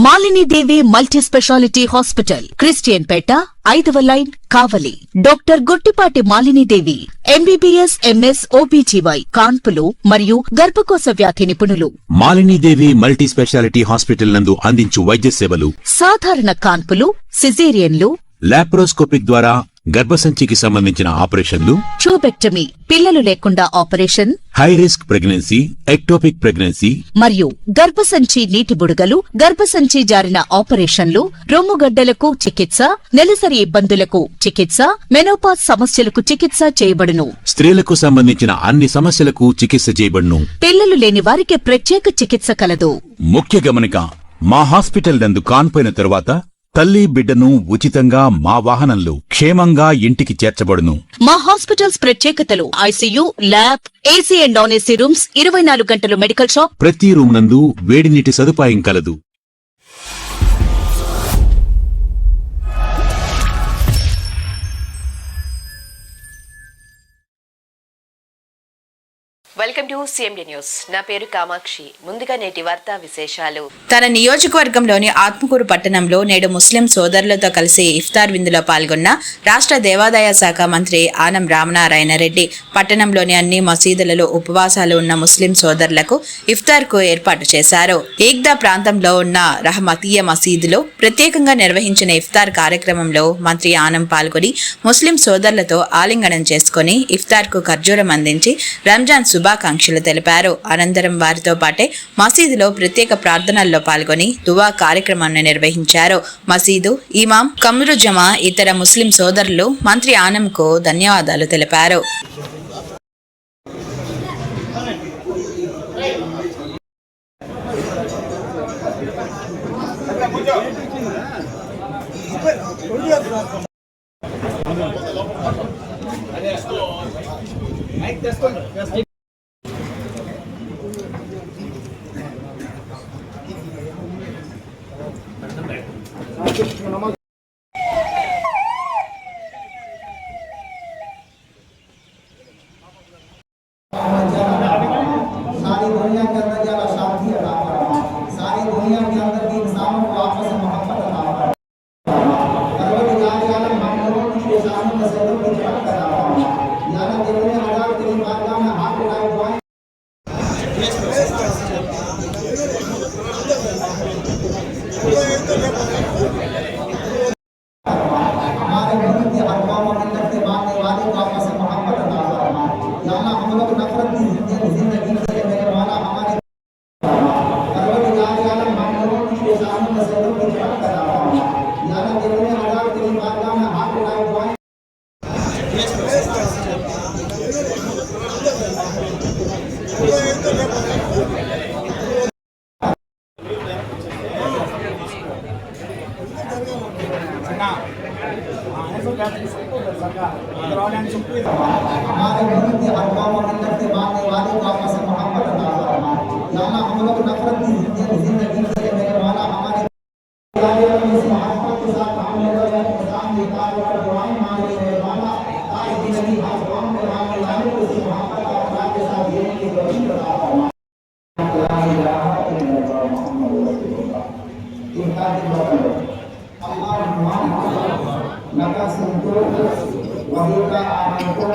Malinidevi multi speciality hospital, Christian Peta, 5వ line, Kavali. Doctor Guttipati Malinidevi, MBBS, MS, OBGY, కాన్పులు మరియు గర్భకోశ వ్యాధి నిపుణులు. మాలినీదేవి మల్టీ స్పెషాలిటీ హాస్పిటల్ నందు అందించు వైద్య సేవలు: సాధారణ కాన్పులు, సిజేరియన్లు, లాప్రోస్కోపిక్ ద్వారా గర్భసంచికి సంబంధించిన ఆపరేషన్లు, ట్యూబెక్టమీ, పిల్లలు లేకుండా operation, high risk pregnancy, ectopic pregnancy మరియు గర్భసంచి నీటి బుడగలు, గర్భసంచి జారిన ఆపరేషన్లు, రొమ్ముగడ్డలకు చికిత్స, నెలసరి ఇబ్బందులకు చికిత్స, మెనోపాజ్ సమస్యలకు చికిత్స చేయబడును. స్త్రీలకు సంబంధించిన అన్ని సమస్యలకు చికిత్స చేయబడును. పిల్లలు లేని వారికి ప్రత్యేక చికిత్స కలదు. ముఖ్య గమనిక: మా హాస్పిటల్ నందు కాన్పోయిన తరువాత తల్లి బిడ్డను ఉచితంగా మా వాహనంలో క్షేమంగా ఇంటికి చేర్చబడును. మా హాస్పిటల్స్ ప్రత్యేకతలు: ICU, lab, AC and non AC rooms, 24 గంటలు మెడికల్ షాప్, ప్రతి రూమ్ నందు వేడి నీటి సదుపాయం కలదు. Welcome to CMD news. నా పేరు కామాక్షి. ముందుగా నేటి వార్తా విశేషాలు. తన నియోజకవర్గంలోని ఆత్మకూరు పట్టణంలో నేడు ముస్లిం సోదరులతో కలిసి ఇఫ్తార్ విందులో పాల్గొన్న రాష్ట్ర దేవాదాయ శాఖ మంత్రి ఆనం రామనారాయణ రెడ్డి పట్టణంలోని అన్ని మసీదులలో ఉపవాసాలు ఉన్న ముస్లిం సోదరులకు ఇఫ్తార్ కు ఏర్పాటు చేశారు. ఈగ్దా ప్రాంతంలో ఉన్న రహమతీయ మసీదులో ప్రత్యేకంగా నిర్వహించిన ఇఫ్తార్ కార్యక్రమంలో మంత్రి ఆనం పాల్గొని ముస్లిం సోదరులతో ఆలింగనం చేసుకుని ఇఫ్తార్ కు ఖర్జూరం అందించి రంజాన్ శుభాకాంక్షలు తెలిపారు. అనంతరం వారితో పాటే మసీదులో ప్రత్యేక ప్రార్థనల్లో పాల్గొని దువా కార్యక్రమాన్ని నిర్వహించారు. మసీదు ఇమాం, కమ్రు జమా, ఇతర ముస్లిం సోదరులు మంత్రి ఆనంకు ధన్యవాదాలు తెలిపారు. सारी दुनिया के अंदर ज्यादा शांति अता फरमा, सारी दुनिया के अंदर भी इंसानों को आपस में मोहब्बत अता फरमा। परवरदिगार आलम हम लोगों की पेशानियों में सदों की रहमत अता फरमा। या अल्लाह तेरे अज़ाब तेरी बारगाह में हाथ उठाए दुआएं हमारे मुल्क के हर कौम और मिल्लत के मानने वालों को आपस में मोहब्बत अता फरमा। या अल्लाह हम लोग नफरत की जिंदगी से मेरे मौला हमारे परवरदिगार आलम हम लोगों की पेशानियों में सदों की रहमत अता फरमा। या अल्लाह तेरे अज़ाब तेरी बारगाह में हाथ उठाए दुआएं हमारे मुल्क के हर कौम और मिल्लत के मानने वालों को आपस में मोहब्बत अता फरमा। या अल्लाह हम लोग नफरत की जिंदगी से मेरे मौला हमारे इस मोहब्बत के साथ हम लोग इंतजाम निकाल कर दुआएं मांगे मेरे मौला, ताकि जिंदगी हर कौम के मानने वालों को इस मोहब्बत और प्यार के साथ जीने की तौफीक अता फरमा। ला इलाहा इल्लल्लाह मुहम्मदुर रसूलुल्लाह। इनका दिल अल्लाह लका संतो वहीका आमको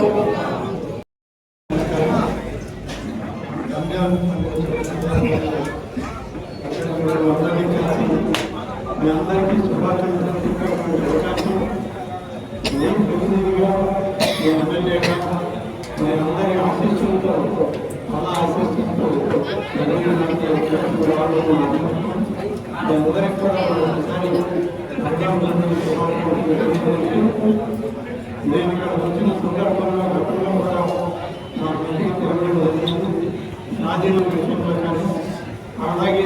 నేను ఇక్కడ వచ్చిన సందర్భంలో గతంలో కూడా మా నాదీన విషయంలో కానీ అలాగే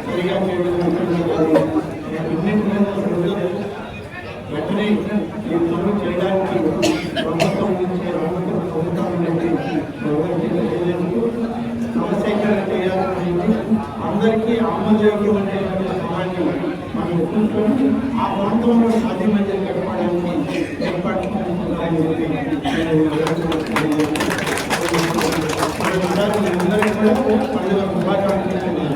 సరిగా వెంటనే ఈ పనులు చేయడానికి ప్రభుత్వం నుంచి ప్రభుత్వం నుంచి సమస్యకరణ చేయాలని అందరికీ ఆమోదయోగ్యమైన సమాజం మనం చూసుకొని ఆ ప్రాంతంలో సాధ్యమైతే గడపడానికి ఏర్పాటు అందరికీ కూడా పండుగ శుభాకాంక్షలు